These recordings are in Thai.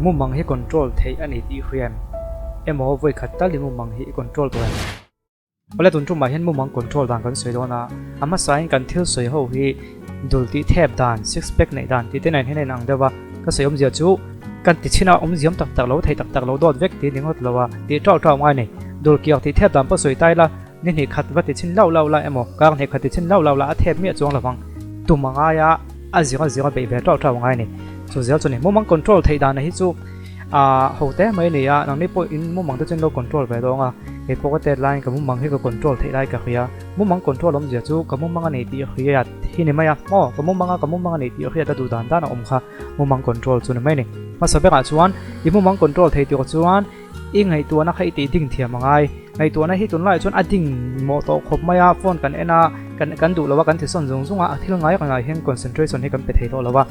มุมังให้ control เทอันนี้ที่เขียนมอไว้ขัดตาลิมุมังให้ control ตัวนั้นวันละตุนทุ่มมาเห็นมุมัง control ด่านกันสวยด้วยนะอามาสายกันเที่ยวสวยเขาที่ดูที่แทบด่าน six pack ในด่านที่ที่ไหนให้ในหนังเดียวว่าก็สวยเสียจูกันติดชินาเสียมตักเราไทยตักเราโดดเวกที่นิ่งหัวเราว่าที่เจ้าไงเนี่ยดูเกี่ยวที่แทบด่านพอสวยใต้ละนี่เหตุขัดว่าติดชินเล่าละมอกลางเหตุขัดติดชินเล่าละแทบเมียจวงระวังตุ่มมังอายะเสียไปแบบเจ้าไงเนี่ยส่วนเสียจนเนี่ยมุมัง control ไทยด่านในที่จูหัวแต่ไม่เนี่ยนังนี่พออินมุมังตัวเจนเรา control ไปตรงเหตุพวกเตอร์ไลน์กับมุมังให้ก็ control ไทยได้กับเฮียมุมัง control ล้มเสียจูกับมุมังอันนี้ที่เฮียที่นี่ไม่ยากกับมุมังอันนี้ที่เฮียจะดูด่านค่ะมุมัง control ส่วนไม่เนี่ยมาสเปกชวนอีมุมัง control ไทยตัวชวนอีไงตัวนักให้ตีดิ่งเทียมไงไงตัวนั้นที่ตัวไล่ชวนดิ่งโมโตคบไม่ยากฟอนกันกันดูแล้วว่ากันที่ส่วนสูงที่ไงกันเห็น concentration ให้กันไปไทยตัวแล้วว่า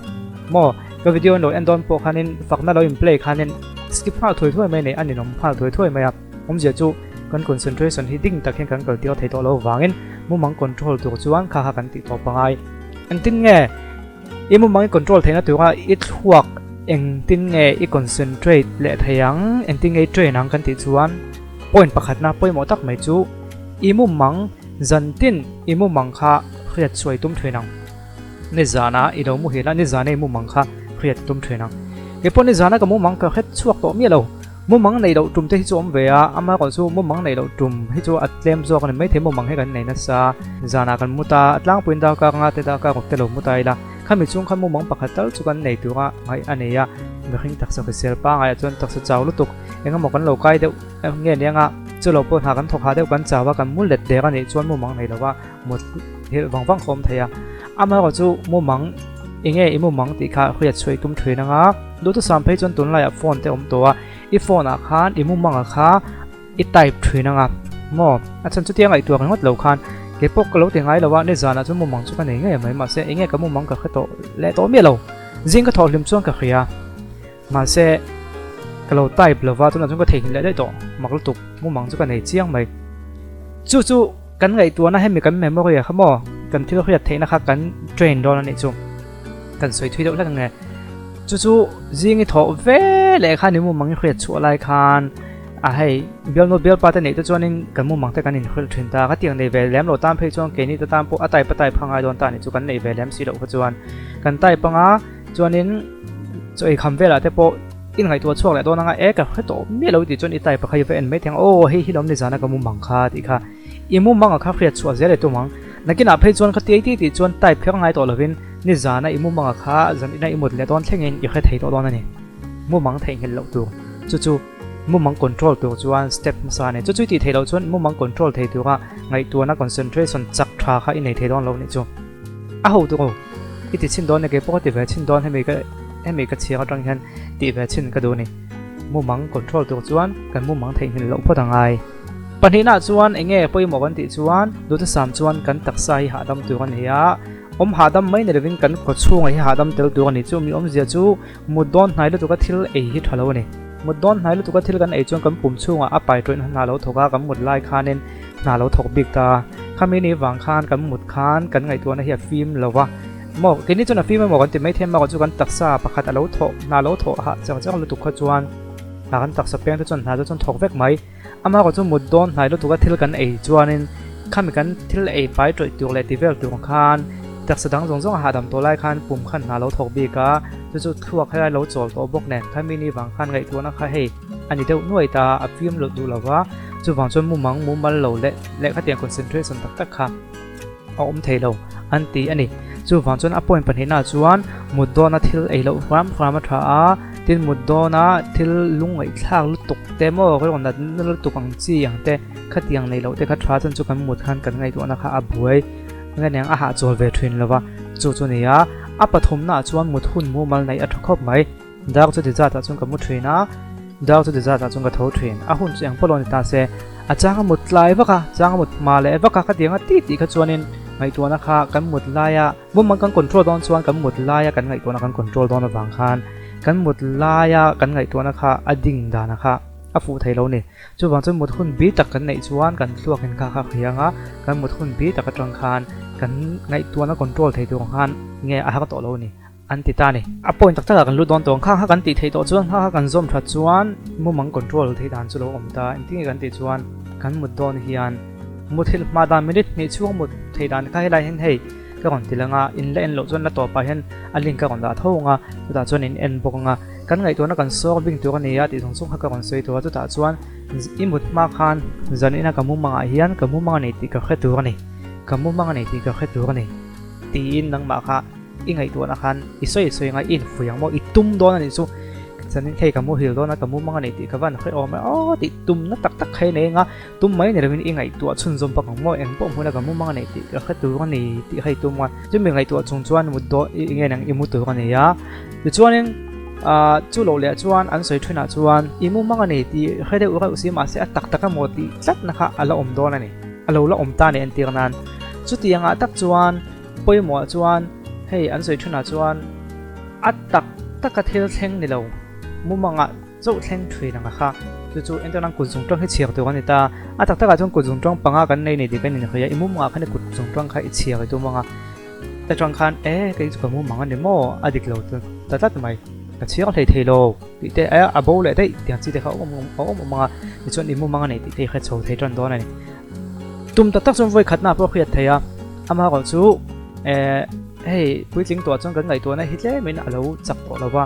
ก็วิดีโอโน้ตอันดอนโปคันนินฝักนั่นเราอินเพลย์คันนินสกิปพาถอยไม่ในอันนี้น้องพาถอยไม่ครับผมจะจูกันคอนเซนเทรชันที่ดิ่งตะเคียนกันก็เดียวไทยตัวเราวางเงินมุมมังคอนโทรลตัวจวนข้ากันติดต่อไปอันตินไงอีมุมมังคอนโทรลไทยนะตัวว่าอีทวกเองตินไงอีคอนเซนเทรตและทยังเองตินไงเทรนังกันติดจวนปอยน์ประคัดนะปอยน์หมดตักไม่จูอีมุมมังจันตินอีมุมมังข้าเรียดสวยตุ้มเทนังในจานะอีเรามุเฮล่าในจานะอีมุมมังข้าเรียดตุ้มเทนังเดี๋ยวพอในจานะกับมุมมังก็เฮ็ดชวกตัวเมียเรามุมมังในเราจุ่มที่จวมเวียอามาก่อนสู้มุมมังในเราจุ่มให้จัวอัดเต็มจัวกันไม่เทมุมมังให้กันในนัสซาจานะกันมุตาอัดล้างปืนดาวกางาเตดาวกางกเตลมุตายละข้ามีช่วงข้ามุมมังปักหัดตัลจุกันในตัวไงอันนี้เมื่อขิงตักสักเสียป้าไงจนตักสักเจ้าลุตุกเองก็บอกกันเราใกล้เดียวเงี้ยเนี่ยจู่เราเปิดหากันถกหาเดียวกันจ้าว่ากันมุลเล็ดเดียวกันในจวนมุมมังในเราว่าหมดเหตุวังคมไทยอามาก่อนสู้มุมมังเองไอ้มุมมังตีข้าเขาอยากช่วยตุ้มเทนังดูตัวสามเพจจนตุนไล่ฟอนเตอมตัวอีโฟนคานอีมุมมังคาอีไตป์เทรนังอาจารย์จุดที่ยังไงตัวกันวัดเหล่าคานเก็บพวกกระโหลกที่ไงเราว่าในจานะจนมุมมังจุกันเองไงไม่มาเสียเองกับมุมมังกับเขาโตและโตเมียเราจิงก็ถอดลิมช่วงกับเฮียมาเสียกระโหลกไตป์เราว่าจนนั้นจนก็เทหินและได้ต่อมักลุตุกมุมมังจุกันเองเจียงไหมจู่กันไงตัวนั้นให้มีกันแมมโมรีครับกันที่เราอยากเทนะครับกันเทรนโดนนั่นเองจู่กันสวยทุยเดียวแล้วกันไงจู่จิงก็ถอดเวเลยค่ะนี่มุมมังเครียดชัวร์ไล่คานให้เบลโนเบลปาร์ตี้นี่ตัวจวนนึงกันมุมมังแต่กันนี่เครียดถึงตาก็เตียงในเวลแลมเราตามเพจจวนเกนี่ตามพวกอัตายพังไอโดนตานี่จู่กันในเวลแลมสีเหลืองจวนกันไตปังจวนนึงจอยคำเวลาแต่พออินไงตัวช่วงแหละตัวนั้นกับให้โตเมื่อเราติดจนอีไตปะใครเวลไม่เทียงเฮ้ยที่เราในจานะกับมุมมังคาที่ค่ะอีมุมมังกับเครียดชัวร์เสียเลยตัวมังนักกินเพจจวนเขาตีที่จวนไตเพียงไงตัวเราวินนี่จานะอีมุมมังกับจันในอีหมดเลยตอนเที่ยงเงินอยากให้ไทยตัวนั่นนี่มุมมังไทยเงินเราตัวจู่มุมมังคอนโทรลตัวจวนสเต็ปมาซาเนี่ยจู่ที่ไทยเราจวนมุมมังคอนโทรลไทยตัวไงตัวนักคอนเซนเทรชั่นจักทราค่ะอินในไทยตอนเราเนี่ยจู่ตัวอีติดชินโดนเนี่ยเก็บปกติเวชินโดนให้มีกระเชียร์ตรงนั้นตีเวชินก็ดูนี่มุมมังคอนโทรลตัวจวนกันมุมมังไทยเงินเราพอต่างไงปัญหาจวนเองไปหมอกันติจวนดูที่สามจวนกันตักใส่หาดำตัวกันเฮียหาดำไม่ในเรื่องกันกดช่วงไอ้หาดำเตลตัวกันนี่จู่มีเสียจู่มุดดอนไหนแล้วตัวก็ทิลไอ้ฮิตฮัลโหลนี่มุดดอนไหนแล้วตัวก็ทิลกันไอ้จวนกันปุ่มช่วงไปจนนาเราถกกันหมดไล่คานเน้นนาเราถกบิ๊กตาข้ามีนี่วางคานกันหมดคานกันไงตัวนั่นเฮียฟิล์มแล้ววะทีนี้จนฟิล์มไม่หมดกันติไม่เทียมมากันจู่กันตักซาประคัดเราถกนาเราถกจังเราถูกขจวนหากันตักสเปียงจนนาจนถกเวกไหมมากันจู่มุดดอนไหนแล้วตัวก็ทิลกันไอ้จวนนี่ข้ามีกันทิลไอ้ไปจนตัวเลยที่เวลตัวของคานจากสดังส่งหาดำตัวไล่คันปุ่มขันหาเราถกบีกะจู่ทั่วให้เราโจลตัวบกแน่ถ้ามีนี่บางคันไงตัวนักให้อันนี้เดี๋ยวหน่วยตาฟิล์มหลุดดูแล้วว่าจู่บางจนมุมมันเราและขัดเตียงคอนเซนเทรชั่นตักค่ะเอาเทเราอันตีอันนี้จู่บางจนอัปปอยปัญหาจวนมุดโดนทิลไอเราความมาทราทิลมุดโดนทิลลุงไอทากลุตุกเต็มก็คนนั้นลุตุกังจีอย่างแต่ขัดเตียงในเราแต่ขัดทราจนจู่กันมุดคันกันไงตัวนักอับวยงั้นยังอาหารจอลเวทวินแล้วว่าจู่ๆเนี่ยปฐมน่าจวนมุดหุ่นมูมันในอัตคบไหมดาวจะติดใจจนกับมุดทวินดาวจะติดใจจนกับทอทวินหุ่นอย่างพลอนตาเสจ้างมุดลายวะค่ะจ้างมุดมาเลยวะค่ะก็เดี๋ยวตีขจวนินไงตัวนะคะกันมุดลายมุมมันกันคอนโทรลตอนจวนกันมุดลายกันไงตัวนักกันคอนโทรลตอนบางคันกันมุดลายกันไงตัวนะคะอดิ่งดานะคะฟูไทยเราเนี่ยจู่บางจนมุดหุ่นบีตักกันในจวนกันลวกกันข้าเขียงกันมุดหุ่นบีตักกันตรงคันกันไงตัวนักคอนโทรลไทยตัวของคันไงก็ต่อเราเนี่ย อันติตานี่อ่ะปอยตักกันรู้ดอนตัวข้ากันติเทตัวจวนข้ากันซ่อมทัดจวนมุมังคอนโทรลเทดานจุลอมตาอินทิกันติจวนกันมุดดอนเฮียนมุดเฮลมาดามมินิทนี่ช่วงมุดเทดานข้าให้ไล่เห็นให้ก็ก่อนทีละงาอินเล่นโลจวนละต่อไปเห็นอันลิงก็ก่อนดาท่งาจุดจวนอินเอ็นบกงากันไงตัวนักกันซ้อวิ่งตัวกันเนี่ยติดส่งส่งข้าก็ก่อนสวยตัวจุดจวนอิมุดมาคันจันอินะกับมุมังเฮียนกับมุมังนี่ติก็แค่ตัวกันนี่กับมุมังนี่ติก็แค่ตัวกันนี่ตีนนังมาค่ะอิงไอตัวนักขันอิสวยงาอินฟุยังโมอิตุ้มโดนนั่นสุฉันนี่แค่กับมูฮิลโดนกับมูมังนี่ติกับวันเคยออกมาอ๋อติตุ้มนักตักแค่เนี่ยงาตุ้มไม่เนี่ยเราเป็นอิงไอตัวชุนจมปักของโมเองพวกมันกับมูมังนี่ติก็แค่ตัวกันนี่ติให้ตุ้มว่าจะเป็นไอตัวชงชวนมุดโดอิงไงนังอิมุดตัวกันนี่ยะแต่ชวนนึงจู่โลเล่ชวนอันสวยทุนชวนอิมูมังนี่ติแค่เดี๋ยวเราอุสิมาเสียตักกันโมติจัดนะคะอะไรอมโดนนี่อะไรเราอมตาเนี่ยอันตีกันนั้นสุดที่ยังตักชวนปอยหมอชวนเฮ้ยอันสวยทุนชวนอัดตักกระเทลเท่งนี่เรามุมังอ่ะเจ้าเท่งถุยนะคะจู่ๆเอ็นตัวนั้นกุศลจ้องให้เชียร์ตัวกันนี่ตาอัดตักจนกุศลจ้องปังกันในดีกันนี่เขาอย่างมุมังอ่ะเขาเนี่ยกุศลจ้องให้เชียร์ตัวมังอ่ะแต่จังคันก็ยิ่งกับมุมังอันนี้โม่อดีตเราแต่ทำไมก็เชียร์เทโลติดอาโบเลยได้เดี๋ยวจีเด็กเขามุมังอ่ะจนมุมังอันนี้ติดแค่โชว์เทจนตัวนี่ตุ่มตักจนไว้ขัดหน้าเพราะเครียดเทียอามาก่อนจู่เฮ้ยผู้หญิงตัวจนกันไงตัวนั้นฮิตเลยไม่น่าเราจับตัวเราว่า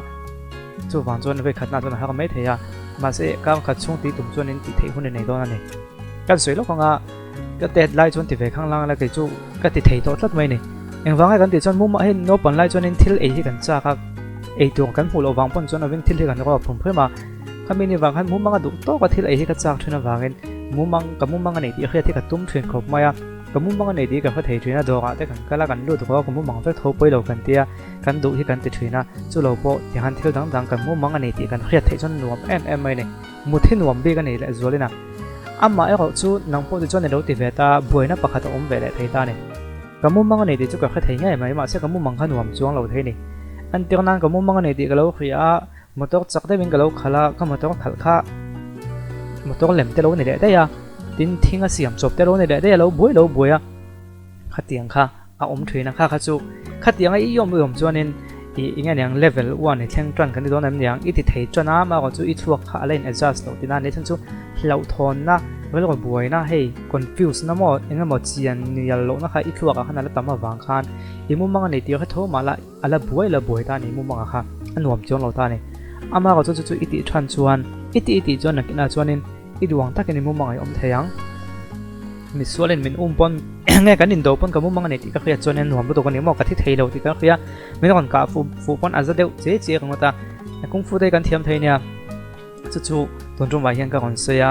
จู่ฟังจนไปขัดหน้าจนหาก็ไม่เทียมาเสียก้าวขัดช่วงตีตุ่มจนนี้ติดเทหุ่นในตัวนั้นนี่กันสวยแล้วของก็เตะไล่จนติดไปข้างล่างแล้วก็จู่ก็ติดเทตัวทัดไม่นี่ยังฟังให้กันติดจนมุมให้โนปันไล่จนนี้ทิลที่กันจ้าครับตัวกันหูเราฟังปนจนวิ่งทิลที่กันก็ผมเพิ่มมาข้ามีนี่ฟังให้มุมมังก็ดูโตก็ทิลที่กันจ้าทุนฟังเงินมุมมังกับมุมมังอันนี้ที่เขาที่กันตุ้มทุนครบมากับมุมมังอันนี้กับเขาเททุนนะดอกแต่กันก็แล้วกันรู้ตัวกับมุมมังไปทบไปเรากันเตียกันดูที่กันติดทุนนะจู่เราโปที่หันทิลดังกับมุมมังอันนี้ที่กันเขาเทจนนวมไม่เนี่ยมุดที่นวมบีกันนี่แหละส่วนเลยนะอามาเขาจู่นังโปที่จนในเราติดเวต้าบวยนะปะขัดอมเวลเทต้าเนี่ยกับมุมมังอันนี้ที่จู่กับเขาเทง่ายไหมมาเสียกับมุมมังเขานวมจ้วงเราเทนี่อันที่นั้นกับมุมมังอันนี้ที่กับเราคือมอเตอร์จักรได้เป็นกับเราขละก็มอเตอร์ขละมอเตอร์เล่มเตเราเนี่ยได้ยาทิ้งเสียมจบเตเราเนี่ยได้เราบวยขัดเตียงค่ะอมถุยนะค่ะจู่ขัดเตียงไอ้ยอมจวนเนี่ยอีกอย่างเลเวลวันเนี่ยแข่งกันที่โดนนั่นอย่างอีที่เทจนะมาก็จู่อีทั่วค่ะอะไรเนี่ย adjust เราที่นั่นเนี่ยฉันจู่เราทนนะเวลาบวยนะเฮ้ย confuse นะมั่วเองก็มั่วเจียนเนี่ยเรานะคะอีทั่วกับขนาดละตั้มมาวางคันอีมุมมังเนี่ยเดียวเขาโทรมาละอะไรบวยตาเนี่ยมุมมังค่ะอันหวมจวนเราตาเนี่ยอามาก็จู่อีที่ทันจวนอีที่จวนนักกินจวนเนี่ยอีดวงตากันในมุมมังไอ้อมเทียงมิส่วนเล่นมินปนไงกันนินโดปนกับมุมมังเนี่ยที่ก็เคลียร์จวนเนี่ยหวมตัวกันเนี่ยมั่วกับที่เทเราที่ก็เคลียร์ไม่ต้องการฟูปนอาจจะเดียวเจ๊ของเราตากุ้งฟูได้กันเทียมเทเนี่ยจู่ตอนจงไว้ยังกันเสีย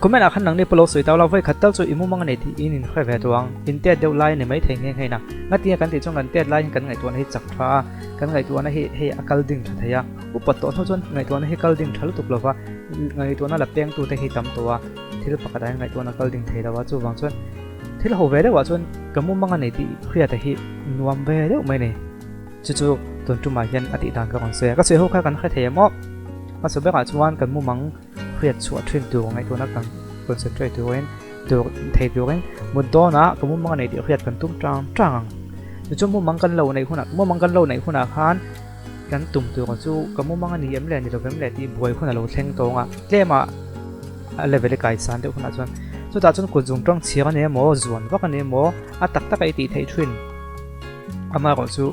ก็ไม่ละขันหนังในปลอกสวยแต่เราไว้ขัดเต้าจู่อิมุมังเนี่ยที่อินค่อยแผ่ตัวอินเตียเดียวไล่เนี่ยไม่เทงให้นะงั้นที่กันที่จงกันเตียไล่กันไงตัวนี้จักรพากันไงตัวนั้นให้อากาศดิ่งทัทยาอุปตัวเท่าจนไงตัวนั้นให้กาลดิ่งทะลุตุกลว่าไงตัวนั้นหลับเตียงตัวที่ให้ตำตัวที่เราปกติไงตัวนั้นกาลดิ่งเทแล้วว่าจู่วางจนที่เราหัวเวได้ว่าจนกับมุมมังเนี่ยที่เครียดแต่ที่นวมเวได้ไม่เนี่ยจู่ตอนจุมาเย็นอดีตทางกันเสียก็เสียหัวข้ากันแค่เทียมมาสุดแบบว่าจวนกันมุมมังเครียดชัวร์ทรินตัวไงตัวนักกันคอนเซนเทรตตัวเองตัวเทตัวเองมุดโดนะกับมุมมังในเดียวเครียดกันตุ้มจังจู่มุมมังกันเหล่าในคนมุมมังกันเหล่าในคนอาคารกันตุ่มตัวกันจู่กับมุมมังนี้เยี่ยมเลยนี่เราเยี่ยมเลยที่บวยคนเราเท่งตัวเล่มาเลเวลไกด์สันเดียวคนจวนจู่ตาจนกุศลจังเชียร์เนี่ยหมอจวนว่ากันเนี่ยหมอตักไอตีเททรินอามากันจู่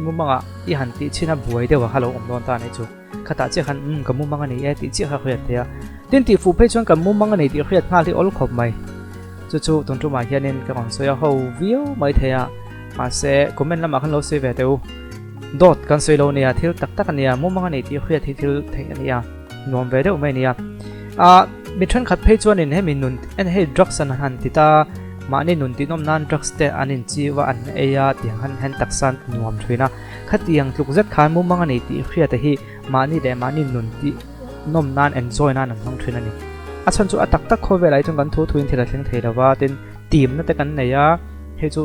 มุมมังอีหันตีชินาบวยเดียวฮัลโหลอมโดนตาในจู่ข้าตาเจ้าขันกับมุมมังนี้ตีเจ้าเครียดเดียดินตีฟูเพชรกับมุมมังนี้ที่เครียดมากที่อลขบไม่จู่ตรงจุดมาเฮียนินกับของเสียเขาวิวไม่เทียมาเสกคอมเมนต์แล้วมาขันเราเสียเวทีโดดกันสวยเราเนี่ยที่ตักกันเนี่ยมุมมังนี้ที่เครียดที่เทียเนี่ยนวมเวทีไม่เนี่ยมีทรนขัดเพชรนินให้มีนุนให้ดรักสันหันที่ตามาในนุนที่น้องนั่นดรักสเตอันนินจีว่าอันเอียที่หันตักสันนวมช่วยนะขัดยังลูกจัดขานมุมมังนี้ที่เครียดที่มานี่เดมานี่นุนที่นมนาน enjoy นั่นน้องทรินันนี่อาฉันจู่ตักโคเวลจงกันทุ่งเทเลเทงเทเลว่าเป็นทีมนั่นแต่กันเนี่ยเฮจู่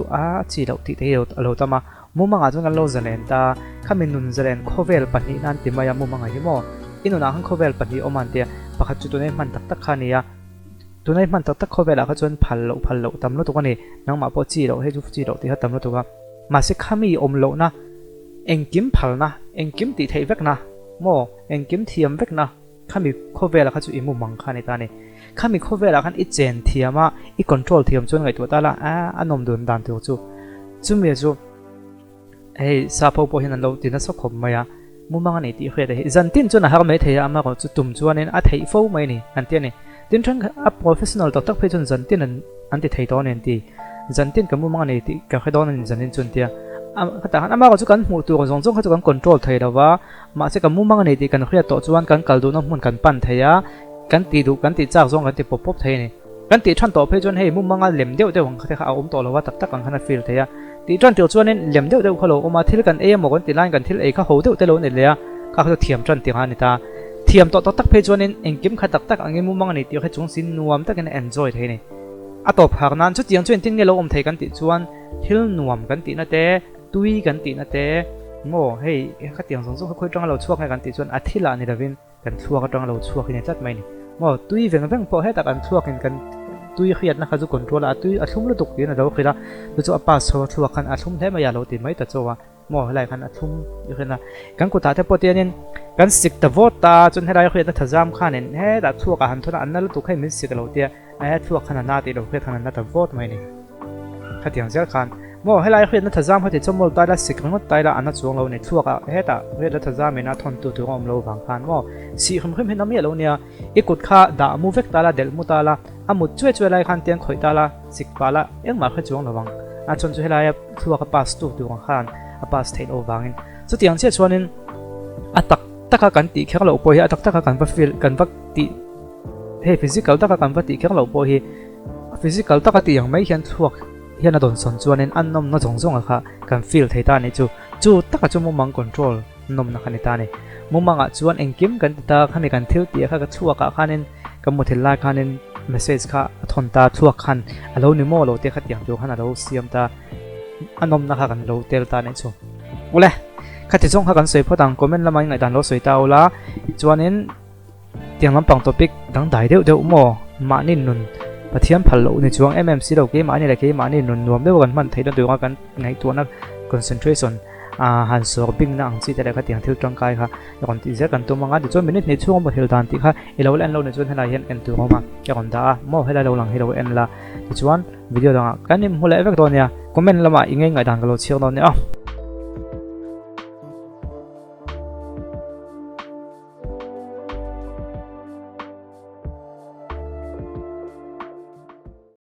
จีเราที่เที่ยวเราตมามุมมังจงกันเราจะเล่นตาข้ามีนุนจะเล่นโคเวลปันนี้นั่นที่มายามุมมังยี่โมอินุนังโคเวลปันนี้อมันเดียปะขัดจู่ตัวนี้มันตักขานี่ตัวนี้มันตักโคเวลเขาจนพันโลตำรวจตัวนี้น้องมาพอจีเราเฮจู่จีเราที่เขาตำรวจตัวมาสิข้ามีอมโลนะ engkim phalna engkim ti thei vek na mo engkim thiam vek na khami khovela kha chu imu mang khani ta ni khami khovela khan I chen thiama I control thiam chon ngai tu ta la anom dun dan tu chu chumi chu ei sa pho po hin an lo tin a sokhom maya mumang ani ti khre de zantin chuna har me theya ama ko chu tum chuanin a thei fo mai ni an ti ni tin thang a professional tak tak phe chun zantin an ti thei ton en ti zantin ka mumang ani ti ka khadon an zanin chun tia khata han ama ko chu kan hmu tu ko zong zong kha chu kan control thei dawa ma se ka mumang ani ti kan khria to chuan kan kal du na mun kan pan theya kan ti du kan ti chak zong kan ti pop pop thei ni kan ti than to phe chun hei mumang a lem deuh deuh kha kha om to lo wa tak tak kan khana feel theya ti tran tiu chuanin lem deuh deuh khalo oma thil kan e mo kan ti line kan thil e kha ho deuh te lo ni le a ka kha thiam tran ti ha ni ta thiam to tak phe chuanin engkim kha tak tak angi mumang ani ti kha chung sin nuam takin enjoy thei ni a to phak nan chu tiang chuan tin nge lo om thei kan ti chuan thil nuam kan ti na te tui kan ti na te mo hei kha tiang zong zong khoi tang lo chuak ngai kan ti chuan a thila ni ravin kan chuak atang lo chuak ni chat mai ni mo tui veng veng po he ta kan chuak in kan tui khiat na kha chu control a tui a thlum lu tuk ti na do khira chu a pa so chuak khan a thlum the ma ya lo ti mai ta chowa mo helai khan a thlum yu khena kan ku ta the potianin kan sik ta vote ta chun helai khiat na thazam khanin he ta chuak a han thona an na lu tuk khai min sik lo tia a chuak khana na ti lo khe thana na ta vote mai ni kha tiang zel khan mo helai khiat na thazam kha ti chomol ta la sik ngot ta la an na chuang lo ni chuak a he ta he da thazam ina thon tu tu om lo bang khan mo si khum khum he nam ye lo nia ikut kha da mu vek ta la del mu ta la amut chue chue lai khan tiang khoi ta la sik pa la eng ma kha chuang lo bang a chon chu helai chuak a pass tu tu khan a pass thein o bangin chu tiang che chuanin a tak taka kan ti khek lo po hi a tak taka kan va feel kan va ti he physical taka kan va ti khek lo po hi physical taka ti yang mai hian chuak hian a don son chuanin an nom na zong zong a kha kan feel thei ta ni chu taka chu mumang control nom na khani ta ni mumang a chuan engkim kan ta khami kan thil ti kha ka chuak a khanin ka mu thil lai khanin message kha thon ta chuak khan alo ni mo lo te kha tiang tu khan alo siam ta anom na kha kan lo tel ta ni chu ule kha ti chong kha kan soi photang comment lamai ngai dan lo soi ta ola chuanin tiang lampang topic dang dai deuh deuh mo ma nin nun pathiam phal lo ni chuang mmc lo ke ma ni la ke ma ni nun nuam deuh kan man thei da tu kan ngai tu na concentration han sor bing na ang chi te kha tiang thil tang kai kha kon ti ze kan tu manga di chon minute ni chuang mo thil dan ti kha ilo len lo ni chon hela hian en tu ma ya kon da mo hela lo lang helo en la ti chuan video dang kan nim hula evek do nia comment lama ingai ngai dan ka lo chiang do ne